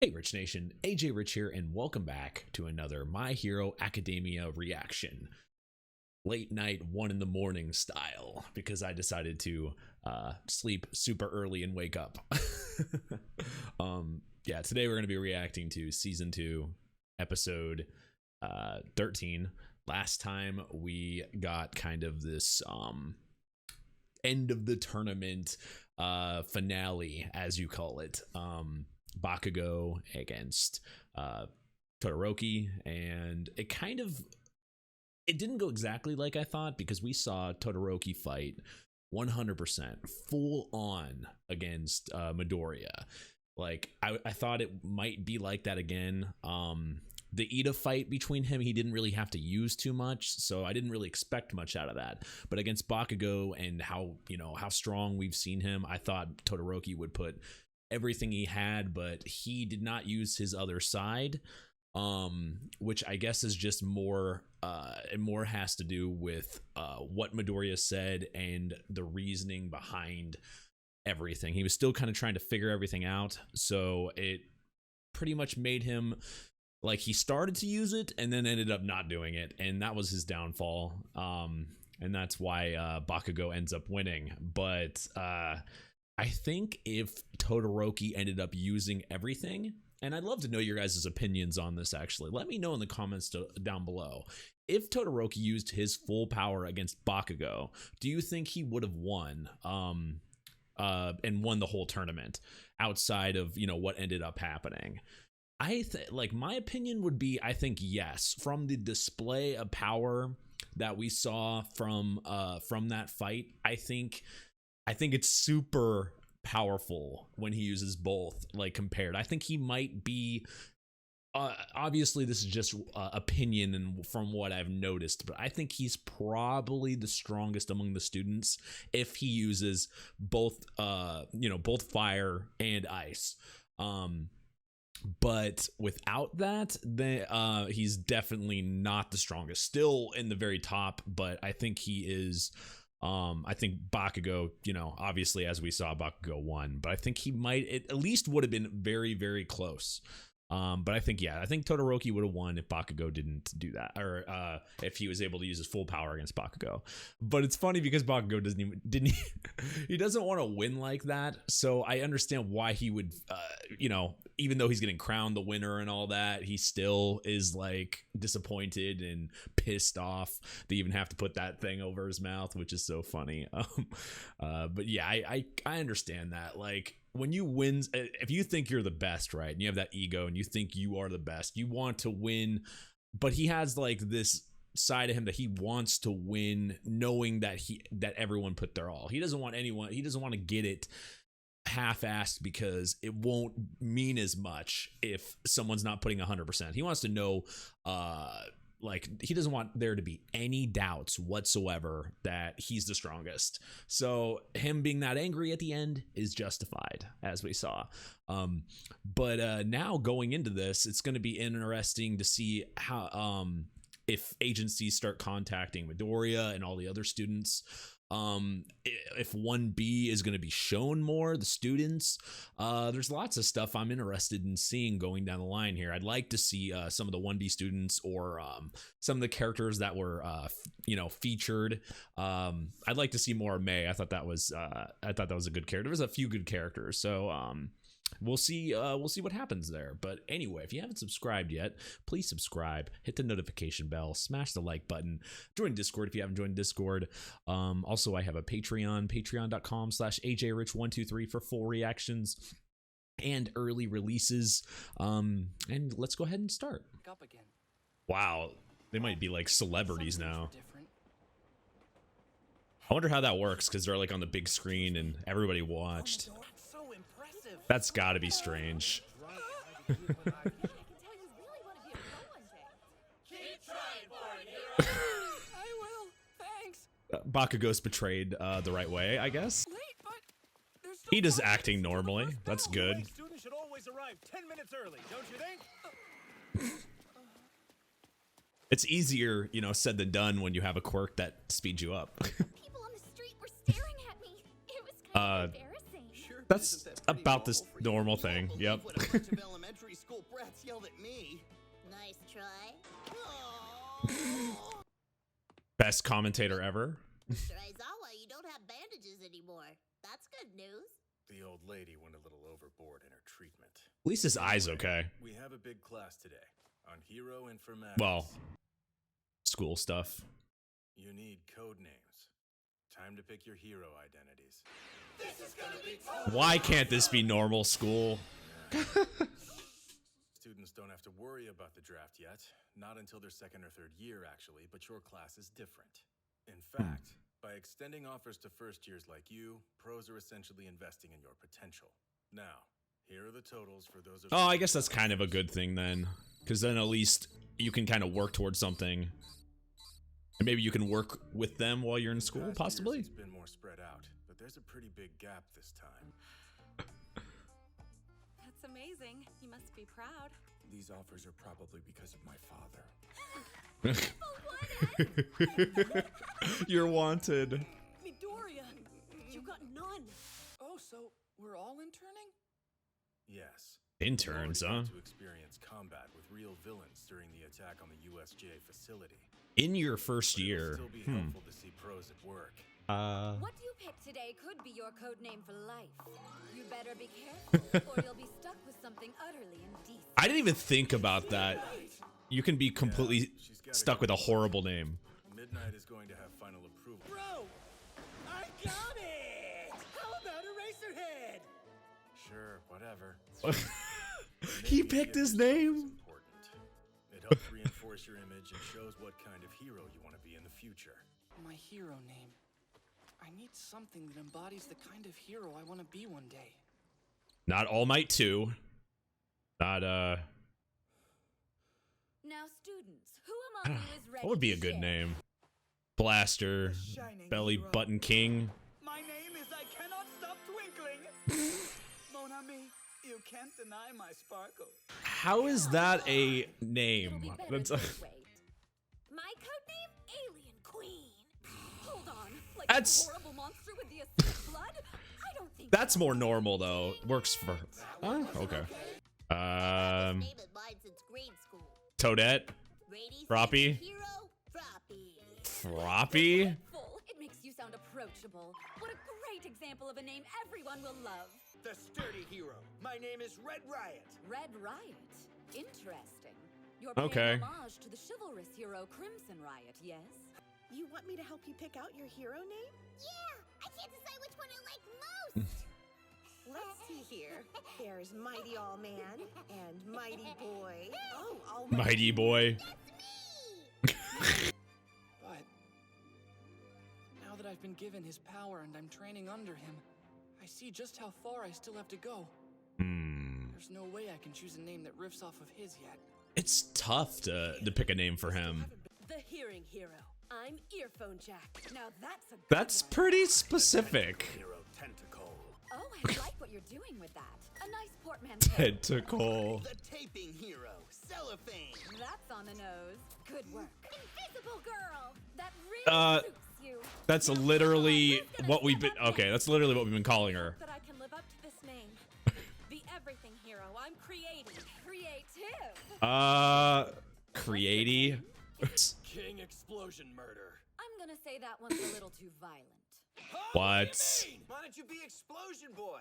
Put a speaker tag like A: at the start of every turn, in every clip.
A: Hey Rich Nation, AJ Rich here, and welcome back to another My Hero Academia reaction. Late night, 1 in the morning style, because I decided to sleep super early and wake up. Yeah, today we're going to be reacting to Season 2, Episode 13. Last time we got kind of this end of the tournament finale, as you call it. Bakugo against Todoroki, and it didn't go exactly like I thought, because we saw Todoroki fight 100% full on against Midoriya. Like I thought it might be like that again. The Ida fight between him, he didn't really have to use too much, so I didn't really expect much out of that. But against Bakugo and how strong we've seen him, I thought Todoroki would put everything he had, but he did not use his other side, which I guess is just more it more has to do with what Midoriya said and the reasoning behind everything. He was still kind of trying to figure everything out, so it pretty much made him like he started to use it and then ended up not doing it, and that was his downfall. And that's why Bakugo ends up winning. But I think if Todoroki ended up using everything, and I'd love to know your guys' opinions on this actually. Let me know in the comments down below. If Todoroki used his full power against Bakugo, do you think he would have won and won the whole tournament outside of, what ended up happening? Like my opinion would be, I think yes. From the display of power that we saw from that fight, I think it's super powerful when he uses both, like compared. I think he might be, obviously this is just opinion and from what I've noticed, but I think he's probably the strongest among the students if he uses both, both fire and ice. But without that, then he's definitely not the strongest. Still in the very top, but I think he is. I think Bakugo, obviously as we saw, Bakugo won, but I think he might, it at least would have been very, very close. But I think Todoroki would have won if Bakugo didn't do that, or if he was able to use his full power against Bakugo. But it's funny because Bakugo he doesn't want to win like that. So I understand why he would, even though he's getting crowned the winner and all that, he still is like disappointed and pissed off. They even have to put that thing over his mouth, which is so funny. But yeah, I understand that. Like, when you win, if you think you're the best, right, and you have that ego and you think you are the best, you want to win, but he has like this side of him that he wants to win, knowing that everyone put their all. He doesn't want to get it half-assed, because it won't mean as much if someone's not putting 100%. He wants to know, like, he doesn't want there to be any doubts whatsoever that he's the strongest. So him being that angry at the end is justified, as we saw. But now going into this, it's going to be interesting to see how if agencies start contacting Midoriya and all the other students. If 1B is going to be shown more, the students, there's lots of stuff I'm interested in seeing going down the line here. I'd like to see some of the 1B students, or some of the characters that were featured. I'd like to see more May. I thought that was a good character. There's a few good characters, so we'll see what happens there. But anyway, if you haven't subscribed yet, please subscribe, hit the notification bell, smash the like button, join Discord if you haven't joined Discord. Also, I have a patreon.com/ajrich123 for full reactions and early releases. And let's go ahead and start. Wow, they might be like celebrities now. I wonder how that works, because they're like on the big screen and everybody watched. That's got to be strange. Bakugo's betrayed the right way, I guess. He does acting normally. That's good.
B: Students should always arrive 10 minutes early, don't you think?
A: It's easier, said than done when you have a quirk that speeds you up.
C: People on the street were staring at me. It was kind of embarrassing.
A: That's about this normal thing. Yep.
D: school brats yelled at me.
C: Nice try.
D: Oh.
A: Best commentator ever.
C: Mr. Aizawa, you don't have bandages anymore. That's good news.
B: The old lady went a little overboard in her treatment.
A: At least his eye's okay.
B: We have a big class today on hero informatics.
A: Well, school stuff.
B: You need code names. Time to pick your hero identities.
D: This is gonna be tough.
A: Why can't this be normal school?
B: Students don't have to worry about the draft yet. Not until their second or third year, actually, but your class is different. In fact, by extending offers to first years like you, pros are essentially investing in your potential. Now, here are the totals for those of
A: Oh, I guess that's kind of a good thing then. Because then at least you can kind of work towards something. And maybe you can work with them while you're in school,
B: Past
A: possibly?
B: years, it's been more spread out, but there's a pretty big gap this time.
E: That's amazing. You must be proud.
B: These offers are probably because of my father.
A: You're wanted.
E: Midoriya, you got none.
D: Oh, so we're all interning?
B: Yes.
A: Interns,
B: You
A: huh?
B: already got to experience combat with real villains during the attack on the USJ facility.
A: In your first
B: But it'll
A: year.
B: still be helpful to see pros at work.
F: What you pick today could be your code name for life. You better be careful, or you'll be stuck with something utterly indecent.
A: I didn't even think about that. You can be completely
B: She's gotta
A: stuck
B: go.
A: with a horrible name.
B: Midnight is going to have final approval.
D: Bro, I got it! How about Eraserhead?
B: Sure, whatever.
A: He picked his name.
B: It's important. It helps reinforce your image and shows what kind of hero you want to be in the future.
G: My hero name. I need something that embodies the kind of hero I want to be one day.
A: Not All Might 2. Not,
F: Now, students, who among you is ready
A: what would be
F: to
A: a good
F: share?
A: name? Blaster.
D: Shining
A: Belly
D: hero.
A: Button King.
D: My name is I Cannot Stop Twinkling. Mon ami, you can't deny my sparkle.
A: How is that a
F: It'll
A: name?
F: be better
A: That's
F: this way.
C: My codename, Alien Queen.
F: Hold on. Like
A: That's-
F: some horrible monster with the acidic blood? I don't think
A: that's more normal though. Works for. Okay.
C: Name in mind since grade school.
A: Toadette.
C: Rady's
A: Froppy?
C: favorite hero, Froppy.
A: Froppy.
F: full. It makes you sound approachable. What a great example of a name everyone will love.
D: The sturdy hero. My name is Red Riot.
F: Red Riot. Interesting. You're paying
A: Okay.
F: homage to the chivalrous hero Crimson Riot, yes?
E: You want me to help you pick out your hero name?
C: Yeah, I can't decide which one I like most.
E: Let's see here. There's Mighty All Man and Mighty Boy. Oh, All
A: Mighty Boy.
C: That's me.
G: But now that I've been given his power and I'm training under him, I see just how far I still have to go. There's no way I can choose a name that riffs off of his yet.
A: It's tough to pick a name for him.
E: The Hearing Hero. I'm Earphone Jack. Now that's a good
A: That's
E: one.
A: pretty specific.
B: Hero Tentacle.
F: Oh, I like what you're doing with that. A nice portmanteau.
A: Tentacle.
D: The taping hero, Cellophane.
F: That's on the nose. Good work.
C: Invisible girl.
F: That really suits you.
A: That's
F: Now,
A: literally
F: who's gonna
A: what we've
F: step
A: been.
F: up
A: Okay,
F: next?
A: that's literally what we've been calling her.
E: That I can live up to this name. The Everything Hero. I'm creative.
F: Creative.
A: Creaty.
B: King Explosion Murder.
F: I'm gonna say that one's a little too violent.
A: What?
D: Why don't you be Explosion Boy?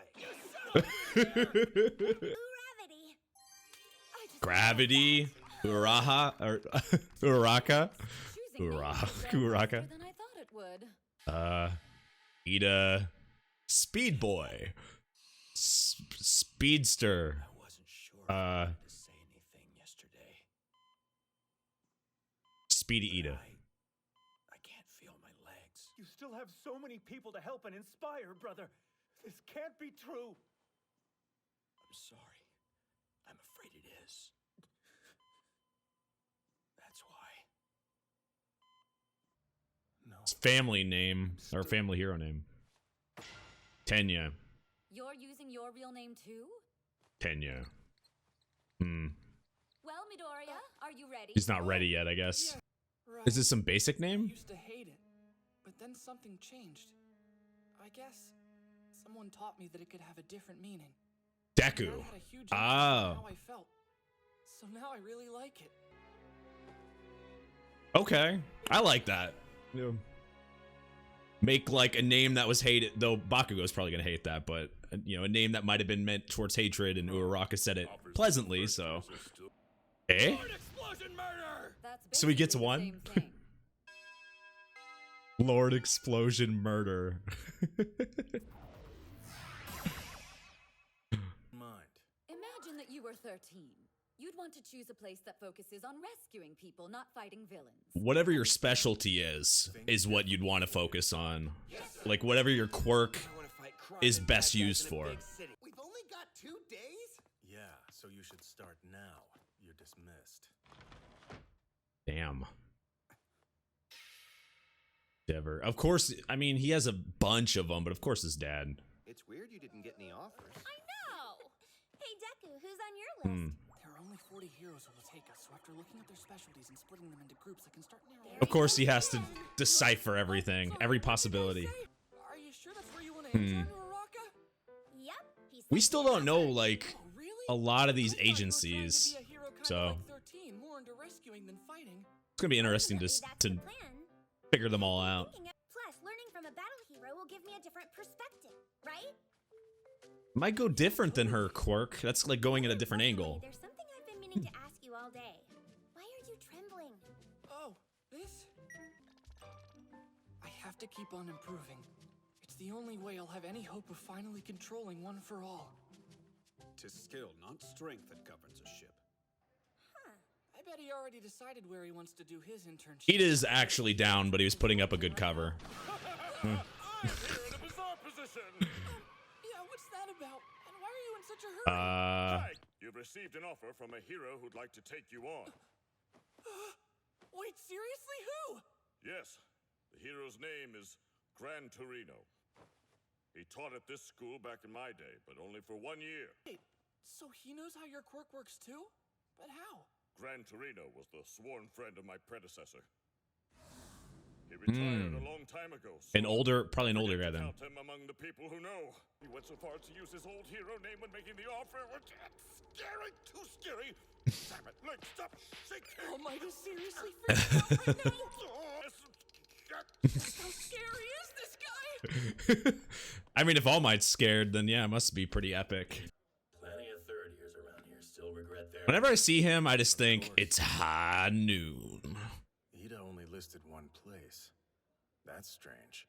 C: Gravity.
F: I just
A: Gravity. Uraha. Or Uraka.
F: choosing names
A: Uraha.
F: is faster
A: Uraka.
F: than I thought it would.
A: Ida. Speed Boy. Speedster.
D: I wasn't sure if I wanted to say anything yesterday.
A: Speedy Ida.
D: I can't feel my legs.
B: You still have so many people to help and inspire, brother. This can't be true.
D: I'm sorry. I'm afraid it is. That's why. No.
A: It's family name. Or family hero name. Tenya.
F: You're using your real name too?
A: Tenya.
F: Well, Midoriya, are you ready?
A: He's not ready yet, I guess.
G: Right.
A: Is this some basic
G: I
A: name?
G: used to hate it, but then something changed. I guess someone taught me that it could have a different meaning.
A: Deku.
G: That had a huge impact
A: Oh.
G: on how I felt. So now I really like it.
A: Okay, I like that. Yeah. Make like a name that was hated, though Bakugo's probably gonna hate that, but you know, a name that might have been meant towards hatred, and Uraraka said it pleasantly, so. Eh? So he gets one? Lord Explosion Murder.
F: Imagine that you were 13. You'd want to choose a place that focuses on rescuing people, not fighting villains.
A: Whatever your specialty is what you'd want to focus on. Like whatever your quirk is best used for.
H: We've only got 2 days?
B: Yeah, so you should start now. You're dismissed.
A: Damn. Dever. Of course, I mean, he has a bunch of them, but of course his dad.
H: It's weird you didn't get any offers.
C: I know! Hey, Deku, who's on your list?
G: There are only 40 heroes who will take us, so after looking at their specialties and splitting them into groups, I can start narrowing.
A: Of course, he has to decipher everything, every possibility.
G: Are you sure that's where you want to enter, Uraraka?
C: Yep. He
A: We
C: said
A: still
C: so.
A: don't know, like,
G: Oh, really?
A: a lot of these
G: I thought you were trying to
A: agencies,
G: be a hero kinda
A: so
G: like 13, more into rescuing than fighting.
A: it's gonna be interesting
C: Ultimately, that's
A: to
C: the plan.
A: figure them all out.
C: Plus, learning from a battle hero will give me a different perspective, right?
A: Might go different than her quirk. That's like going at a different
C: By the way,
A: angle.
C: There's something I've been meaning to ask you all day. Why are you trembling?
G: Oh, this? I have to keep on improving. It's the only way I'll have any hope of finally controlling One for All.
I: Tis skill, not strength, that governs a ship.
G: I bet he already decided where he wants to do his internship.
A: He is actually down, but he was putting up a good cover.
G: Yeah, what's that about? And why are you in such a hurry?
J: Right. You've received an offer from a hero who'd like to take you on.
G: Wait, seriously? Who?
J: Yes, the hero's name is Gran Torino. He taught at this school back in my day, but only for 1 year.
G: Wait, so he knows how your quirk works too? But how?
J: Gran Torino was the sworn friend of my predecessor. He retired a long time ago. So
A: Probably an older guy then.
J: count him among the people who know. He went so far as to use his old hero name when making the offer. Scary, too scary. Damn it, Link, stop shaking.
G: Almighty seriously freaking out right now? How scary is this guy?
A: I mean, if All Might's scared, then yeah, it must be pretty epic.
K: Plenty of third years around here still regret their.
A: Whenever I see him, I just think it's high noon.
B: Ida only listed one place. That's strange.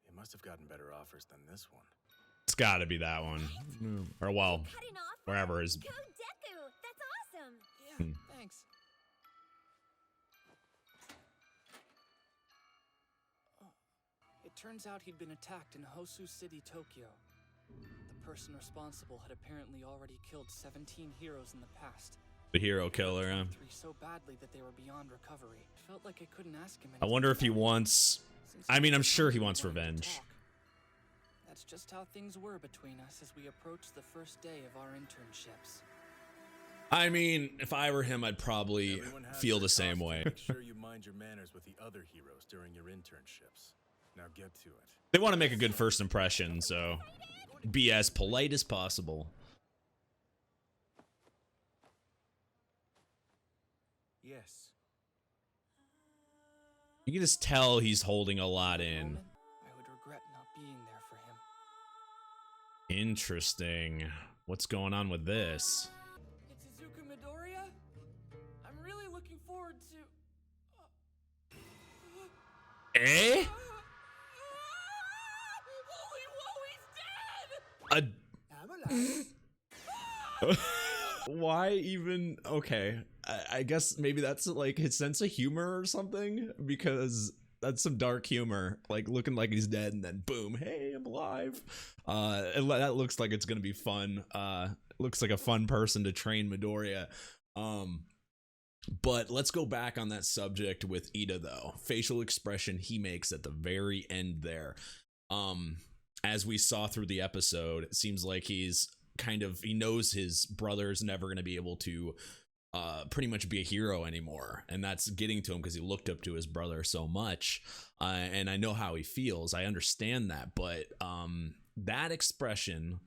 B: He must have gotten better offers than this one.
A: It's got to be that one, or well,
C: Cut an offer?
A: wherever is.
C: Go Deku! That's awesome!
G: Yeah, thanks. Oh, it turns out he'd been attacked in Hosu City, Tokyo. The person responsible had apparently already killed 17 heroes in the past.
A: The hero killer. Huh?
G: 3 so badly that they were beyond recovery. Felt like I couldn't ask him.
A: I wonder if he wants. I mean, I'm sure he wants revenge.
G: That's just how things were between us as we approached the first day of our internships.
A: I mean, if I were him, I'd probably
B: Everyone has
A: feel
B: their
A: the same
B: costume.
A: way.
B: Make sure you mind your manners with the other heroes during your internships. Now get to it.
A: They want to make a good first impression, so be as polite as possible.
H: Yes.
A: You can just tell he's holding a lot in.
G: I would regret not being there for him.
A: Interesting. What's going on with this?
G: It's Izuku Midoriya? I'm really looking forward to...
A: Eh?
G: Holy whoa, he's dead!
H: I'm alive.
A: Why even? Okay, I guess maybe that's like his sense of humor or something, because that's some dark humor, like looking like he's dead and then boom, hey, I'm alive. That looks like it's gonna be fun. Looks like a fun person to train Midoriya. But let's go back on that subject with Ida though. Facial expression he makes at the very end there. As we saw through the episode, it seems like he knows his brother's never going to be able to pretty much be a hero anymore, and that's getting to him because he looked up to his brother so much, and I know how he feels. I understand that, but that expression,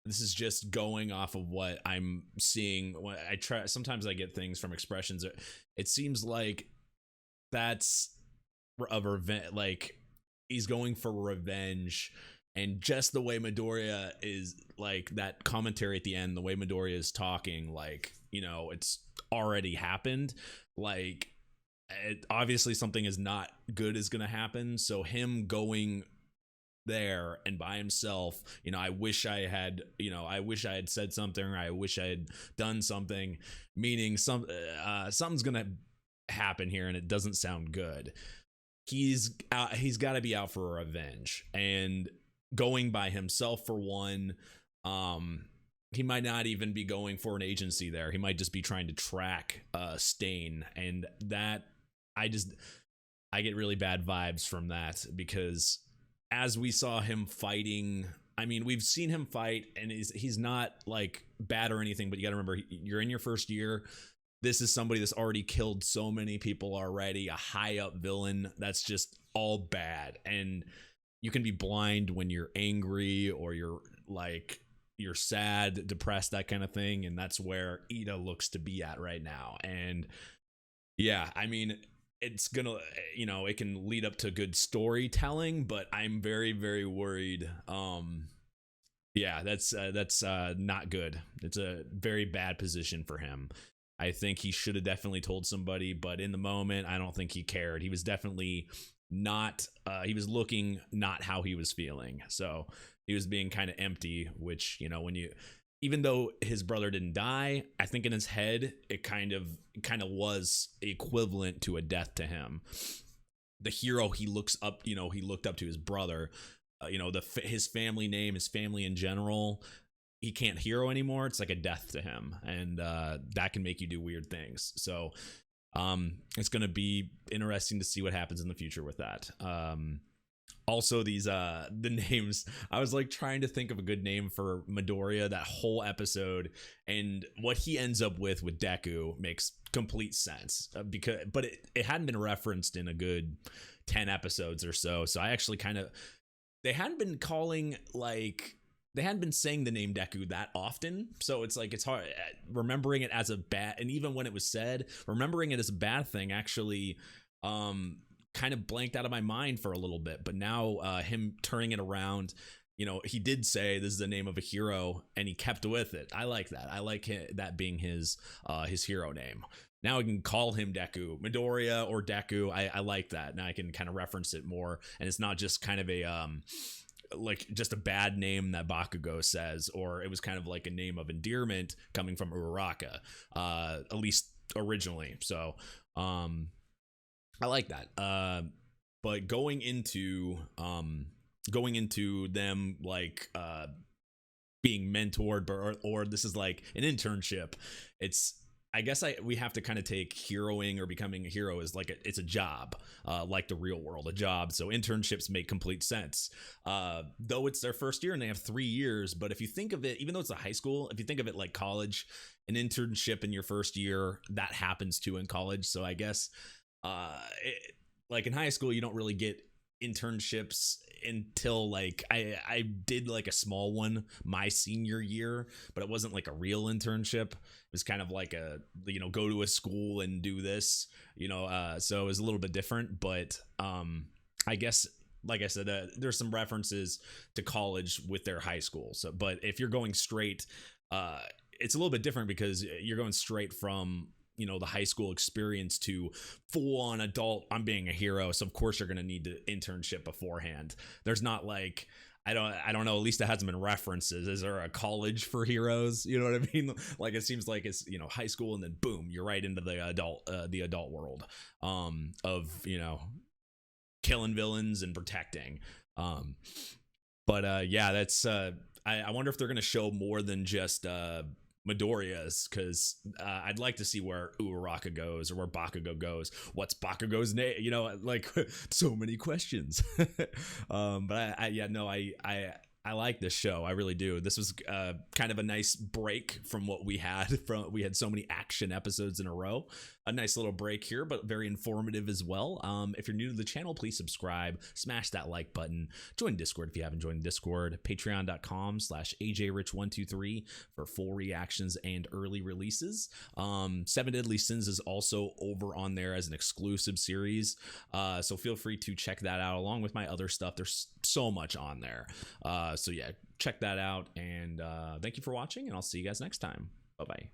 A: this is just going off of what I'm seeing. When I try, sometimes I get things from expressions. It seems like that's a revenge. Like he's going for revenge, and just the way Midoriya is, like that commentary at the end, the way Midoriya is talking, like, you know, it's already happened. Like, obviously something is not good is going to happen. So him going there and by himself, you know, I wish I had said something, or I wish I had done something, meaning something's going to happen here, and it doesn't sound good. He's got to be out for revenge, and going by himself for one. He might not even be going for an agency there. He might just be trying to track Stain, and that I get really bad vibes from that, because as we saw him fighting, I mean, we've seen him fight, and he's not like bad or anything, but you got to remember, you're in your first year. This is somebody that's already killed so many people already, a high up villain. That's just all bad. And you can be blind when you're angry, or you're sad, depressed, that kind of thing. And that's where Ida looks to be at right now. And yeah, I mean, it's gonna, you know, it can lead up to good storytelling, but I'm very, very worried. Yeah, that's not good. It's a very bad position for him. I think he should have definitely told somebody, but in the moment, I don't think he cared. He was definitely not, he was looking not how he was feeling. So he was being kind of empty, which, you know, even though his brother didn't die, I think in his head, it kind of was equivalent to a death to him. The hero he looked up to his brother, his family name, his family in general, he can't hero anymore. It's like a death to him, and that can make you do weird things. So it's going to be interesting to see what happens in the future with that. Also, these the names, I was like trying to think of a good name for Midoriya that whole episode, and what he ends up with Deku makes complete sense, but it hadn't been referenced in a good 10 episodes or so. So I actually they hadn't been saying the name Deku that often, so it's like, it's hard remembering it as a bad, and even when it was said, remembering it as a bad thing actually kind of blanked out of my mind for a little bit. But now him turning it around, you know, he did say this is the name of a hero, and he kept with it. I like that. I like that being his hero name. Now I can call him Deku, Midoriya or Deku. I like that. Now I can kind of reference it more, and it's not just kind of a like just a bad name that Bakugo says, or it was kind of like a name of endearment coming from Uraraka, at least originally. So I like that. But going into them like being mentored, or this is like an internship. I guess we have to kind of take heroing or becoming a hero as like it's a job, like the real world, a job. So internships make complete sense. Though it's their first year and they have 3 years, but if you think of it, even though it's a high school, if you think of it like college, an internship in your first year, that happens too in college. So I guess like in high school, you don't really get internships until like I did like a small one my senior year, but it wasn't like a real internship. It was kind of like a, you know, go to a school and do this, you know, so it was a little bit different. But I guess, like I said, there's some references to college with their high school. So, but if you're going straight, it's a little bit different, because you're going straight from, you know, the high school experience to full on adult, I'm being a hero. So of course you're going to need the internship beforehand. There's not like, I don't know, at least it hasn't been references. Is there a college for heroes? You know what I mean? Like, it seems like it's, you know, high school, and then boom, you're right into the adult world, of, you know, killing villains and protecting. Yeah, that's, I wonder if they're going to show more than just, Midoriya's, because I'd like to see where Uraraka goes, or where Bakugo goes. What's Bakugo's name? You know, like so many questions. But I I like this show. I really do. This was kind of a nice break from what we had. We had so many action episodes in a row. A nice little break here, but very informative as well. If you're new to the channel, please subscribe, smash that like button, join Discord if you haven't joined Discord, patreon.com/AJRich123 for full reactions and early releases. Seven Deadly Sins is also over on there as an exclusive series. So feel free to check that out along with my other stuff. There's so much on there. So yeah, check that out. And thank you for watching, and I'll see you guys next time. Bye-bye.